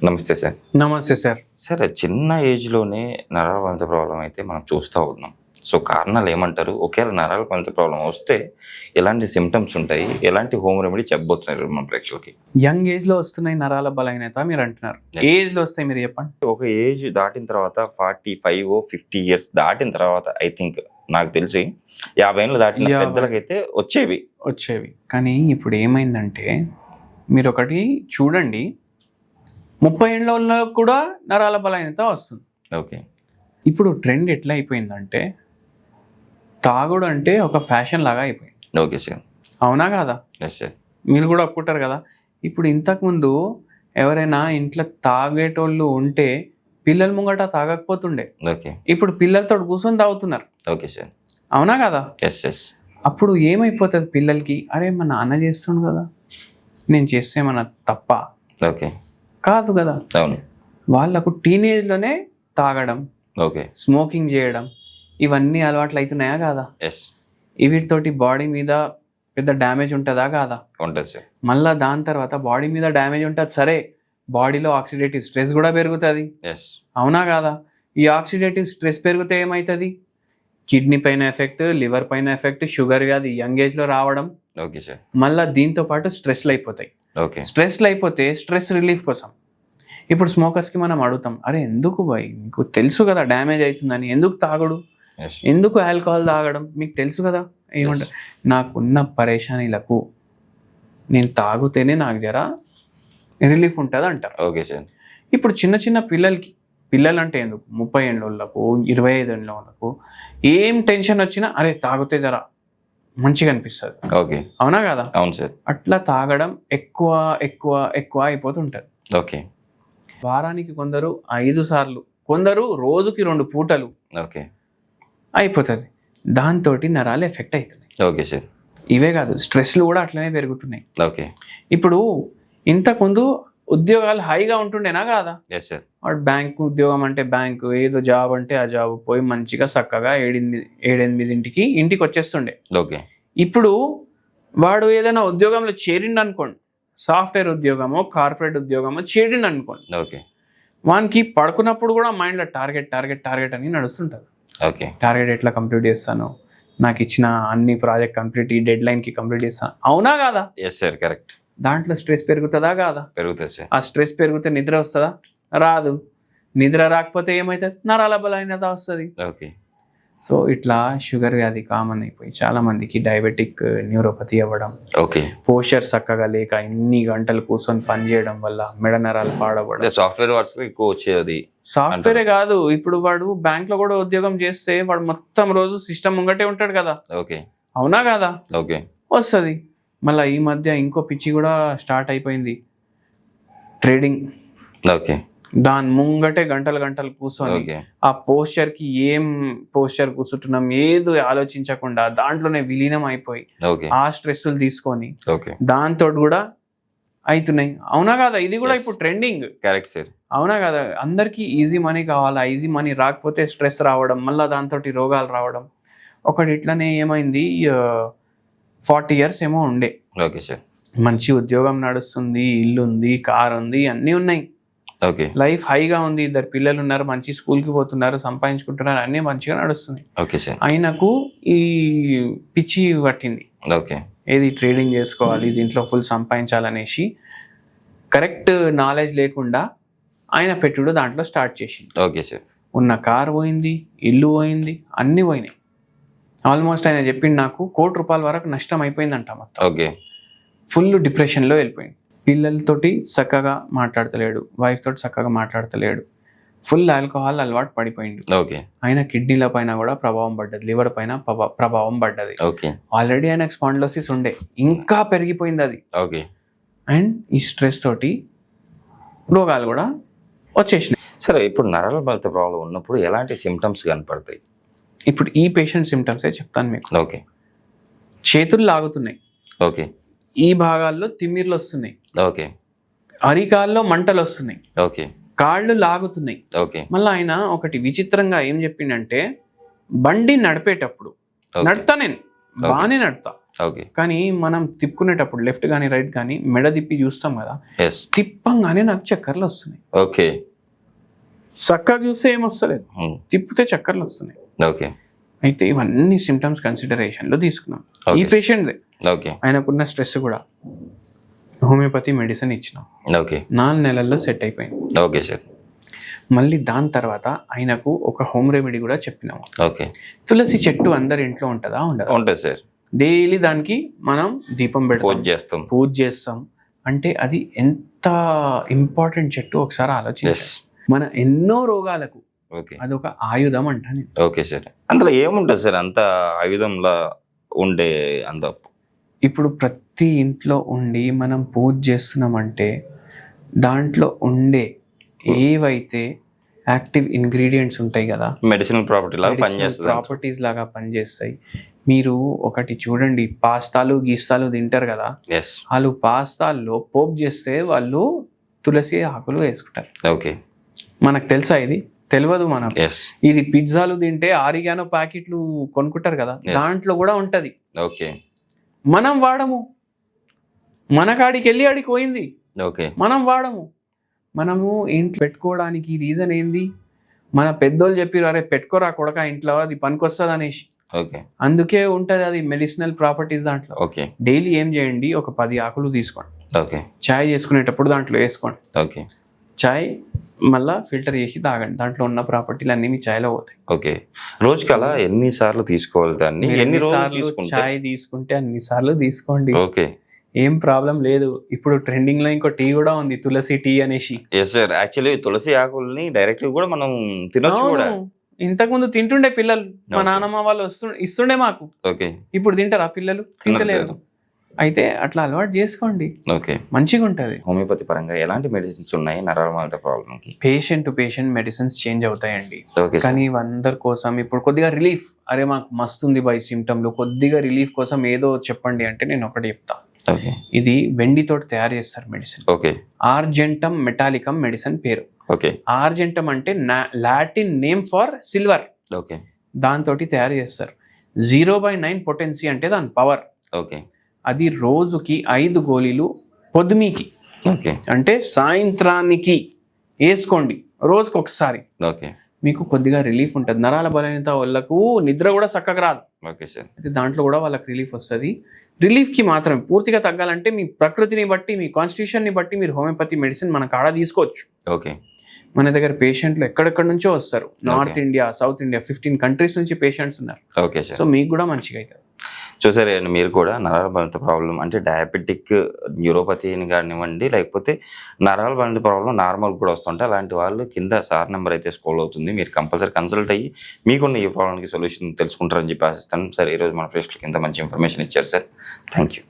నమస్తే సార్. నమస్తే sir. Sir చిన్న ఏజ్‌లోనే నరాల పంచ ప్రాబ్లమ్ అయితే మనం చూస్తా ఉన్నాం. సో కారణాలు ఏమంటారు? ఒకవేళ నరాల పంచ ప్రాబ్లమ్ వస్తే ఎలాంటి సింప్టమ్స్ ఉంటాయి? ఎలాంటి హోమ్ రెమెడీ చెప్పబోతున్నారు మన ప్రేక్షకులకి? యంగ్ ఏజ్‌లో వస్తున్నాయి నరాల బలహీనత మీరు అంటున్నారు. ఏ ఏజ్‌లో వస్తాయి మీరు చెప్పండి? ఒక ఏజ్ దాటిన తర్వాత 45 50 ఇయర్స్ దాటిన తర్వాత ఐ థింక్ నాకు తెలిసి 50 ఏళ్ళు దాటిన పెద్దలకైతే వచ్చేవి. కానీ ఇప్పుడు ఏమైందంటే మీరు ఒకటి చూడండి, 30 ఏళ్ళలో కూడా నరాల బలహీనత వస్తుంది. ఓకే. ఇప్పుడు ట్రెండ్ ఎట్లా అయిపోయిందంటే తాగుడు అంటే ఒక ఫ్యాషన్ లాగా అయిపోయింది. Okay sir. అవునా కాదా? Yes sir. మీరు కూడా ఒప్పుకుంటారు కదా. ఇప్పుడు ఇంతకుముందు ఎవరైనా ఇంట్లో తాగేటోళ్ళు ఉంటే పిల్లల ముంగట తాగకపోతుండే. ఓకే. ఇప్పుడు పిల్లలతో కూర్చొని తాగుతున్నారు. Okay sir. అవునా కదా? Yes yes. అప్పుడు ఏమైపోతుంది పిల్లలకి, అరే మా నాన్న చేస్తుండు కదా, నేను చేస్తే మన తప్ప ఓకే. కాదు కదా. అవును. వాళ్ళకు టీనేజ్లోనే తాగడం, ఓకే. స్మోకింగ్ చేయడం, ఇవన్నీ అలవాట్లు అవుతున్నాయా కాదా? ఎస్. వీటితోటి బాడీ మీద పెద్ద డ్యామేజ్ ఉంటుందా కాదా? ఉంటుంది సార్. మళ్ళీ దాని తర్వాత బాడీ మీద డ్యామేజ్ ఉంటుంది సరే, బాడీలో ఆక్సిడేటివ్ స్ట్రెస్ కూడా పెరుగుతుంది. ఎస్. అవునా కాదా? ఈ ఆక్సిడేటివ్ స్ట్రెస్ పెరిగితే ఏమవుతుంది? కిడ్నీ పైన ఎఫెక్ట్, లివర్ పైన ఎఫెక్ట్, షుగర్ వ్యాధి యంగ్ ఏజ్లో రావడం. Okay sir. మళ్ళీ దీంతో పాటు స్ట్రెస్లు అయిపోతాయి. ఓకే. స్ట్రెస్లు అయిపోతే స్ట్రెస్ రిలీఫ్ కోసం ఇప్పుడు స్మోకర్స్కి మనం అడుగుతాం, అరే ఎందుకు బాయ్, మీకు తెలుసు కదా డ్యామేజ్ అవుతుందని, ఎందుకు తాగడు, ఎస్. ఎందుకు ఆల్కహాల్ తాగడం, మీకు తెలుసు కదా. ఏమంటారు, నాకున్న పరేషానీలకు నేను తాగితేనే నాకు జర రిలీఫ్ ఉంటుంది అంటారు. Okay sir. ఇప్పుడు చిన్న చిన్న పిల్లలు అంటే ఎందుకు 30 ఏళ్ళకు 25 ఏళ్ళకు ఏం టెన్షన్ వచ్చినా అరే తాగితే జర మంచిగా అనిపిస్తుంది. ఓకే. అవునా కదా? అవును సార్. అట్లా తాగడం ఎక్కువ ఎక్కువ ఎక్కువ అయిపోతుంటుంది. ఓకే. వారానికి కొందరు 5 సార్లు, కొందరు రోజుకి 2 పూటలు ఓకే. అయిపోతుంది. దాంతో నరాలు ఎఫెక్ట్ అవుతున్నాయి. Okay sir. ఇవే కాదు, స్ట్రెస్లు కూడా అట్లనే పెరుగుతున్నాయి. ఓకే. ఇప్పుడు ఇంతకుముందు ఉద్యోగాలు హైగా ఉంటుండేనా కాదా? Yes sir. వాడు బ్యాంకు ఉద్యోగం అంటే బ్యాంకు, ఏదో జాబ్ అంటే ఆ జాబ్ పోయి మంచిగా చక్కగా 7-8 ఇంటికి వచ్చేస్తుండే. ఓకే. ఇప్పుడు వాడు ఏదైనా ఉద్యోగంలో చేరిండు అనుకోండి, సాఫ్ట్వేర్ ఉద్యోగమో కార్పొరేట్ ఉద్యోగమో చేరిండు అనుకోండి, ఓకే. వానికి పడుకున్నప్పుడు కూడా మైండ్లో టార్గెట్ టార్గెట్ టార్గెట్ అని నడుస్తుంటుంది. ఓకే. టార్గెట్ ఎట్లా కంప్లీట్ చేస్తాను, నాకు ఇచ్చిన అన్ని ప్రాజెక్ట్ కంప్లీట్ ఈ డెడ్ లైన్కి కంప్లీట్ చేస్తాను. అవునా కాదా? Yes sir. కరెక్ట్. దాంట్లో స్ట్రెస్ పెరుగుతుందా కాదా? పెరుగుతుంది సార్. ఆ స్ట్రెస్ పెరిగితే నిద్ర వస్తుందా? రాదు. నిద్ర రాకపోతే ఏమవుతుంది? నరాల బలహీనత వస్తుంది. ఓకే. సో ఇట్లా షుగర్ వ్యాధి కామన్ అయిపోయి చాలా మందికి డయాబెటిక్ న్యూరోపతి అవ్వడం, ఓకే. పోస్చర్ చక్కగా లేక ఇన్ని గంటలు కూర్చొని పని చేయడం వల్ల మెడ నరాలు పాడవడం. సాఫ్ట్వేర్ వర్క్స్ ఎక్కువ వచ్చేది. సాఫ్ట్వేరే కాదు, ఇప్పుడు వాడు బ్యాంక్ లో కూడా ఉద్యోగం చేస్తే వాడు మొత్తం రోజు సిస్టమ్ ముంగటే ఉంటాడు కదా. ఓకే. అవునా కాదా? ఓకే. వస్తుంది. మళ్ళీ ఈ మధ్య ఇంకో పిచ్చి కూడా స్టార్ట్ అయిపోయింది, ట్రేడింగ్. ఓకే. దాని ముంగటే గంటలు గంటలు కూర్చొని ఆ పోస్చర్కి ఏం పోస్చర్ కూర్చుంటున్నాం ఏదో ఆలోచించకుండా దాంట్లోనే విలీనం అయిపోయి ఆ స్ట్రెస్లు తీసుకొని దాంతో కూడా అవుతున్నాయి. అవునా కదా? ఇది కూడా ఇప్పుడు ట్రెండింగ్. Correct sir. అవునా కదా? అందరికీ ఈజీ మనీ కావాలా, ఈజీ మనీ రాకపోతే స్ట్రెస్ రావడం, మళ్ళీ దాంతో రోగాలు రావడం. ఒకటి ఇట్లనే ఏమైంది, 40 years ఏమో ఉండే, ఓకే సార్, మంచి ఉద్యోగం నడుస్తుంది, ఇల్లు ఉంది, కార్ ఉంది, అన్నీ ఉన్నాయి, ఓకే, లైఫ్ హైగా ఉంది, 2 పిల్లలు ఉన్నారు, మంచి స్కూల్కి పోతున్నారు, సంపాదించుకుంటున్నారు, అన్నీ మంచిగా నడుస్తుంది. Okay sir. ఆయనకు ఈ పిచ్చి పట్టింది. ఓకే. ఏది ట్రేడింగ్ చేసుకోవాలి, దీంట్లో ఫుల్ సంపాదించాలనేసి కరెక్ట్ నాలెడ్జ్ లేకుండా ఆయన పెట్టుడు దాంట్లో స్టార్ట్ చేసింది. Okay sir. ఉన్న కార్ పోయింది, ఇల్లు పోయింది, అన్నీ పోయినాయి. ఆల్మోస్ట్ ఆయన చెప్పింది నాకు ₹1 కోటి వరకు నష్టం అయిపోయిందంట మొత్తం. ఓకే. ఫుల్ డిప్రెషన్లో వెళ్ళిపోయింది. పిల్లలతోటి చక్కగా మాట్లాడతలేడు, వైఫ్ తోటి చక్కగా మాట్లాడతలేడు, ఫుల్ ఆల్కహాల్ అలవాటు పడిపోయింది. ఓకే. ఆయన కిడ్నీల పైన కూడా ప్రభావం పడ్డది, లివర్ పైన ప్రభావం పడ్డది. ఓకే. ఆల్రెడీ ఆయనకు స్పాండిలోసిస్ ఉండే, ఇంకా పెరిగిపోయింది అది. ఓకే. అండ్ ఈ స్ట్రెస్ తోటి రోగాలు కూడా వచ్చేసినాయి. సరే, ఇప్పుడు నరాల బలహీనత ప్రాబ్లం ఉన్నప్పుడు ఎలాంటి సిమ్టమ్స్ కనపడతాయి? ఇప్పుడు ఈ పేషెంట్ సిమ్టమ్సే చెప్తాను మీకు. ఓకే. చేతులు లాగుతున్నాయి, ఓకే, ఈ భాగాల్లో తిమ్మిర్లు వస్తున్నాయి, ఓకే, అరికాల్లో మంటలు వస్తున్నాయి, ఓకే, కాళ్ళు లాగుతున్నాయి. ఓకే. మళ్ళీ ఆయన ఒకటి విచిత్రంగా ఏం చెప్పిండంటే, బండి నడిపేటప్పుడు నడుతా, నేను బాగానే నడుతా, ఓకే కానీ మనం తిప్పుకునేటప్పుడు లెఫ్ట్ కానీ రైట్ కానీ మెడ తిప్పి చూస్తాం కదా, ఎస్ తిప్పంగానే నాకు చక్కర్లు వస్తున్నాయి. ఓకే చక్కగా చూస్తే ఏం వస్తలేదు, తిప్పితే చక్కర్లు వస్తున్నాయి. ఓకే అయితే ఇవన్నీ సిమ్టమ్స్ కన్సిడరేషన్లో తీసుకున్నాం. ఈ పేషెంట్దే ఓకే ఆయనకున్న స్ట్రెస్ కూడా హోమియోపతి మెడిసిన్ ఇచ్చినాం. ఓకే 4 నెలల్లో సెట్ అయిపోయింది. Okay sir. మళ్ళీ దాని తర్వాత ఆయనకు ఒక హోమ్ రెమెడీ కూడా చెప్పినాము. ఓకే తులసి చెట్టు అందరి ఇంట్లో ఉంటుందా? ఉండదా? ఉంటుంది సార్. డైలీ దానికి మనం దీపం పెడతాం, పూజ చేస్తాం. అంటే అది ఎంత ఇంపార్టెంట్ చెట్టు ఒకసారి ఆలోచించాలి. మన ఎన్నో రోగాలకు అదొక ఆయుధం అంటాను. Okay sir. అందులో ఏముంటుంది సార్ అంత ఆయుధంలా ఉండే అంత? ఇప్పుడు ప్రతి ఇంట్లో ఉండి మనం పూజ చేస్తున్నామంటే దాంట్లో ఉండే ఏవైతే యాక్టివ్ ఇంగ్రీడియంట్స్ ఉంటాయి కదా, మెడిసినల్ ప్రాపర్టీస్ లాగా పనిచేస్తాయి. మీరు ఒకటి చూడండి, పాస్తాలు గీస్తాలు తింటారు కదా, వాళ్ళు పాస్తాల్లో పోపు చేస్తే వాళ్ళు తులసి ఆకులు వేసుకుంటారు. ఓకే మనకు తెలుసా? ఇది తెలియదు మనకు. ఇది పిజ్జాలు తింటే ఆరిగానో ప్యాకెట్లు కొనుక్కుంటారు కదా, దాంట్లో కూడా ఉంటది. ఓకే మనం వాడము, మన కాడికి వెళ్ళి ఆడికి పోయింది. ఓకే మనం వాడము. మనము ఇంట్లో పెట్టుకోవడానికి రీజన్ ఏంది? మన పెద్దోళ్ళు చెప్పారు, అరే పెట్టుకోరా కొడక ఇంట్లో, అది పనికొస్తుంది అనేసి. ఓకే అందుకే ఉంటది అది మెడిసినల్ ప్రాపర్టీస్ దాంట్లో. ఓకే డైలీ ఏం చేయండి, ఒక 10 ఆకులు తీసుకోండి. ఓకే చాయ్ చేసుకునేటప్పుడు దాంట్లో వేసుకోండి. ఓకే చాయ్ మళ్ళా ఫిల్టర్ చేసి తాగండి, దాంట్లో ఉన్న ప్రాపర్టీలు అన్ని మీ చాయ్లో పోతాయి. ఓకే రోజుకి అలా ఎన్నిసార్లు తీసుకోవాలి దాన్ని? ఎన్ని రోజులు చాయ్ తీసుకుంటే అన్ని సార్లు తీసుకోండి. ఓకే ఏం ప్రాబ్లం లేదు. ఇప్పుడు ట్రెండింగ్ లో ఇంకో టీ కూడా ఉంది, తులసి టీ అనేసి. Yes sir. యాక్చువల్లీ తులసి ఆకుల్ని డైరెక్ట్ కూడా మనం తినొచ్చు కూడా. ఇంతకు ముందు తింటుండే పిల్లలు, మా నాన్నమ్మ వాళ్ళు ఇస్తుండే మాకు. ఓకే ఇప్పుడు తింటారా పిల్లలు? తింటలేదు. అయితే అట్లా అలవాటు చేసుకోండి, ఓకే మంచిగా ఉంటుంది. హోమియోపతి పరంగా ఎలాంటి మెడిసిన్స్ ఉన్నాయి నరాల ప్రాబ్లంకి? Patient to patient medicines change అవుతాయండి. కానీ అందరి కోసం ఇప్పుడు కొద్దిగా రిలీఫ్, అరే మాకు మస్తుంది బై సిమ్టమ్లు, కొద్దిగా రిలీఫ్ కోసం ఏదో చెప్పండి అంటే నేను ఒకటి చెప్తా. ఇది వెండితోటి తయారు చేస్తారు మెడిసిన్. ఓకే ఆర్జెంటమ్ మెటాలికం మెడిసిన్ పేరు. ఓకే ఆర్జెంటమ్ అంటే Latin name for silver. Okay దాంతో తయారు చేస్తారు. 0/9 పొటెన్సీ అంటే దాని పవర్. ఓకే అది రోజుకి 5 గోళీలు పొద్దుమీకి, ఓకే అంటే సాయంత్రానికి వేసుకోండి, రోజుకి ఒకసారి. ఓకే మీకు కొద్దిగా రిలీఫ్ ఉంటుంది. నరాల బలహీనత వాళ్ళకు నిద్ర కూడా చక్కగా రాదు. Okay sir. అయితే దాంట్లో కూడా వాళ్ళకి రిలీఫ్ వస్తుంది. రిలీఫ్కి మాత్రం పూర్తిగా తగ్గాలంటే మీ ప్రకృతిని బట్టి, మీ కాన్స్టిట్యూషన్ని బట్టి మీరు హోమియోపతి మెడిసిన్ మన కాడ తీసుకోవచ్చు. ఓకే మన దగ్గర పేషెంట్లు ఎక్కడెక్కడి నుంచో వస్తారు, north India, south India, 15 countries నుంచి పేషెంట్స్ ఉన్నారు. Okay sir. సో మీకు కూడా మంచిగా అవుతుంది. చూసారే మీరు కూడా నరాల బలహీనత ప్రాబ్లం అంటే డయాబెటిక్ న్యూరోపతిని కానివ్వండి, లేకపోతే నరాల బలహీనత ప్రాబ్లం నార్మల్ కూడా వస్తుంటే అలాంటి వాళ్ళు కింద సార్ నెంబర్ అయితే స్క్రోల్ అవుతుంది, మీరు కంపల్సరీ కన్సల్ట్ అయ్యి మీకున్న ఈ ప్రాబ్లంకి సొల్యూషన్ తెలుసుకుంటారని చెప్పి ఆశిస్తాను సార్. ఈరోజు మన ప్రేక్షకులకి కింద మంచి ఇన్ఫర్మేషన్ ఇచ్చారు సార్. Thank you.